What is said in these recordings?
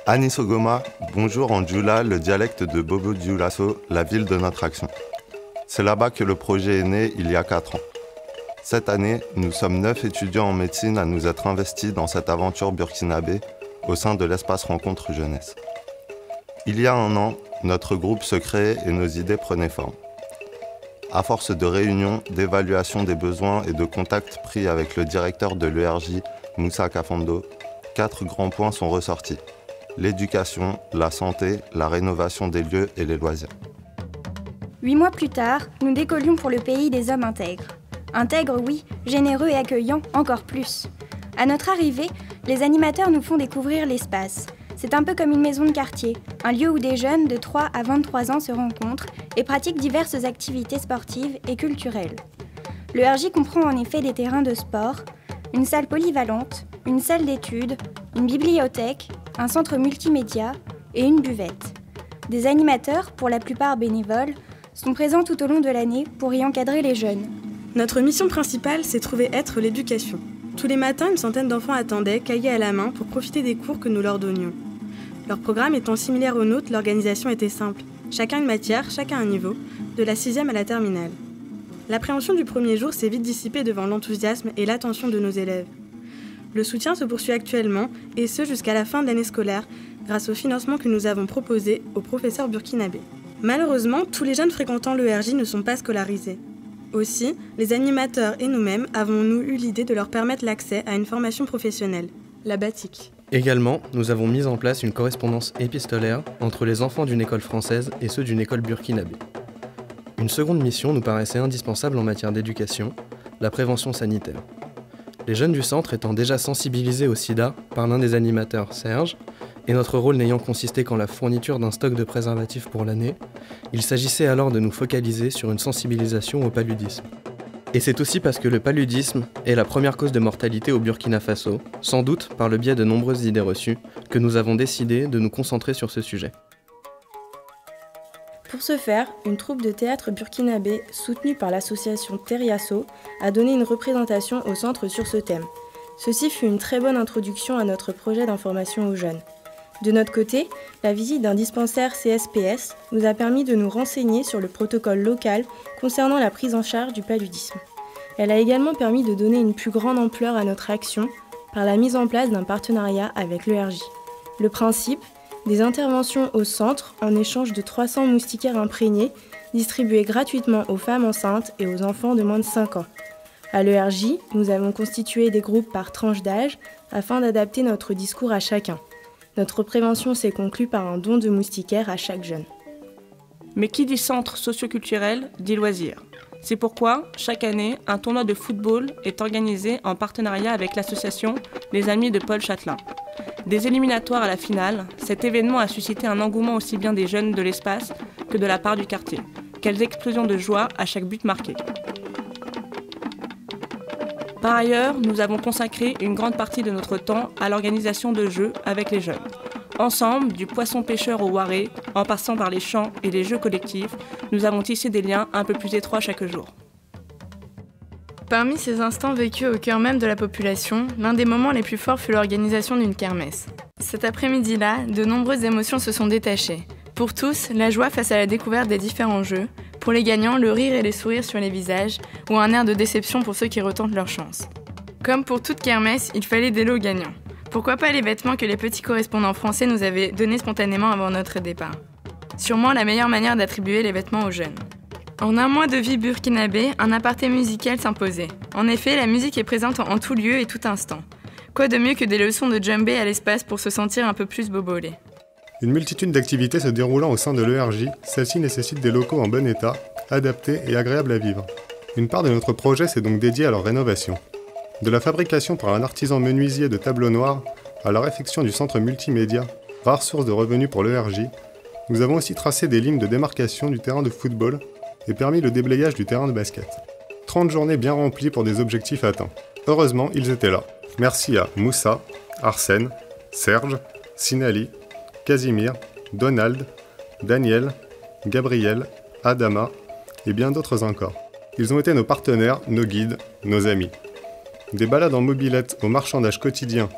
Anisogoma, bonjour en Djoula, le dialecte de Bobo-Dioulasso, la ville de notre action. C'est là-bas que le projet est né il y a 4 ans. Cette année, nous sommes 9 étudiants en médecine à nous être investis dans cette aventure burkinabé au sein de l'espace Rencontre Jeunesse. Il y a 1 an, notre groupe se créait et nos idées prenaient forme. À force de réunions, d'évaluation des besoins et de contacts pris avec le directeur de l'ERJ, Moussa Kafando, 4 grands points sont ressortis. L'éducation, la santé, la rénovation des lieux et les loisirs. 8 mois plus tard, nous décollions pour le pays des hommes intègres. Intègres, oui, généreux et accueillants, encore plus. À notre arrivée, les animateurs nous font découvrir l'espace. C'est un peu comme une maison de quartier, un lieu où des jeunes de 3 à 23 ans se rencontrent et pratiquent diverses activités sportives et culturelles. Le RJ comprend en effet des terrains de sport, une salle polyvalente, une salle d'études, une bibliothèque, un centre multimédia et une buvette. Des animateurs, pour la plupart bénévoles, sont présents tout au long de l'année pour y encadrer les jeunes. Notre mission principale s'est trouvée être l'éducation. Tous les matins, une centaine d'enfants attendaient, cahiers à la main, pour profiter des cours que nous leur donnions. Leur programme étant similaire au nôtre, l'organisation était simple. Chacun une matière, chacun un niveau, de la 6e à la terminale. L'appréhension du premier jour s'est vite dissipée devant l'enthousiasme et l'attention de nos élèves. Le soutien se poursuit actuellement, et ce jusqu'à la fin de l'année scolaire, grâce au financement que nous avons proposé aux professeurs burkinabés. Malheureusement, tous les jeunes fréquentant l'ERJ ne sont pas scolarisés. Aussi, les animateurs et nous-mêmes avons-nous eu l'idée de leur permettre l'accès à une formation professionnelle, la BATIC. Également, nous avons mis en place une correspondance épistolaire entre les enfants d'une école française et ceux d'une école burkinabé. Une seconde mission nous paraissait indispensable en matière d'éducation, la prévention sanitaire. Les jeunes du centre étant déjà sensibilisés au sida par l'un des animateurs, Serge, et notre rôle n'ayant consisté qu'en la fourniture d'un stock de préservatifs pour l'année, il s'agissait alors de nous focaliser sur une sensibilisation au paludisme. Et c'est aussi parce que le paludisme est la première cause de mortalité au Burkina Faso, sans doute par le biais de nombreuses idées reçues, que nous avons décidé de nous concentrer sur ce sujet. Pour ce faire, une troupe de théâtre burkinabé, soutenue par l'association Teriasso, a donné une représentation au centre sur ce thème. Ceci fut une très bonne introduction à notre projet d'information aux jeunes. De notre côté, la visite d'un dispensaire CSPS nous a permis de nous renseigner sur le protocole local concernant la prise en charge du paludisme. Elle a également permis de donner une plus grande ampleur à notre action par la mise en place d'un partenariat avec l'ERJ. Le principe, des interventions au centre en échange de 300 moustiquaires imprégnés distribués gratuitement aux femmes enceintes et aux enfants de moins de 5 ans. À l'ERJ, nous avons constitué des groupes par tranche d'âge afin d'adapter notre discours à chacun. Notre prévention s'est conclue par un don de moustiquaires à chaque jeune. Mais qui dit centre socioculturel dit loisirs. C'est pourquoi, chaque année, un tournoi de football est organisé en partenariat avec l'association Les Amis de Paul Châtelain. Des éliminatoires à la finale, cet événement a suscité un engouement aussi bien des jeunes de l'espace que de la part du quartier. Quelles explosions de joie à chaque but marqué. Par ailleurs, nous avons consacré une grande partie de notre temps à l'organisation de jeux avec les jeunes. Ensemble, du poisson-pêcheur au Waré, en passant par les chants et les jeux collectifs, nous avons tissé des liens un peu plus étroits chaque jour. Parmi ces instants vécus au cœur même de la population, l'un des moments les plus forts fut l'organisation d'une kermesse. Cet après-midi-là, de nombreuses émotions se sont détachées. Pour tous, la joie face à la découverte des différents jeux. Pour les gagnants, le rire et les sourires sur les visages, ou un air de déception pour ceux qui retentent leur chance. Comme pour toute kermesse, il fallait des lots gagnants. Pourquoi pas les vêtements que les petits correspondants français nous avaient donnés spontanément avant notre départ. Sûrement la meilleure manière d'attribuer les vêtements aux jeunes. En un mois de vie burkinabé, un aparté musical s'imposait. En effet, la musique est présente en tout lieu et tout instant. Quoi de mieux que des leçons de djembé à l'espace pour se sentir un peu plus bobolé. Une multitude d'activités se déroulant au sein de l'ERJ, celle-ci nécessite des locaux en bon état, adaptés et agréables à vivre. Une part de notre projet s'est donc dédiée à leur rénovation. De la fabrication par un artisan menuisier de tableaux noirs à la réfection du centre multimédia, rare source de revenus pour l'ERJ, nous avons aussi tracé des lignes de démarcation du terrain de football et permis le déblayage du terrain de basket. 30 journées bien remplies pour des objectifs atteints. Heureusement, ils étaient là. Merci à Moussa, Arsène, Serge, Sinali, Casimir, Donald, Daniel, Gabriel, Adama et bien d'autres encore. Ils ont été nos partenaires, nos guides, nos amis. Des balades en mobilette au marchandage quotidien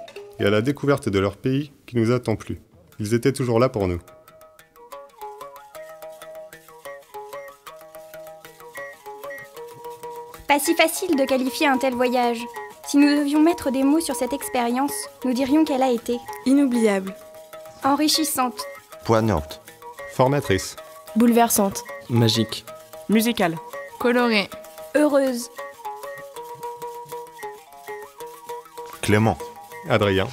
et à la découverte de leur pays qui nous a tant plu. Ils étaient toujours là pour nous. Pas si facile de qualifier un tel voyage. Si nous devions mettre des mots sur cette expérience, nous dirions qu'elle a été Inoubliable. enrichissante, Poignante. Formatrice. Bouleversante. Magique. Musicale. Coloré. heureuse, Clément. Adrien.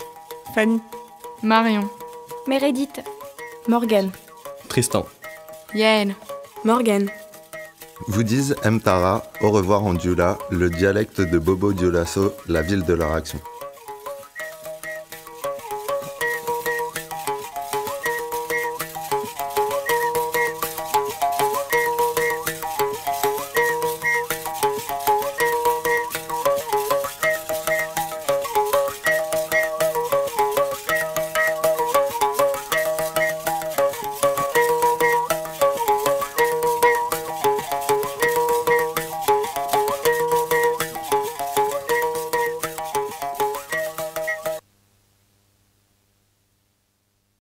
Fanny. Marion. Meredith, Morgane. Tristan. Yael. Morgane. Vous disent Mtara, au revoir en Dioula, le dialecte de Bobo Dioulasso, la ville de leur action.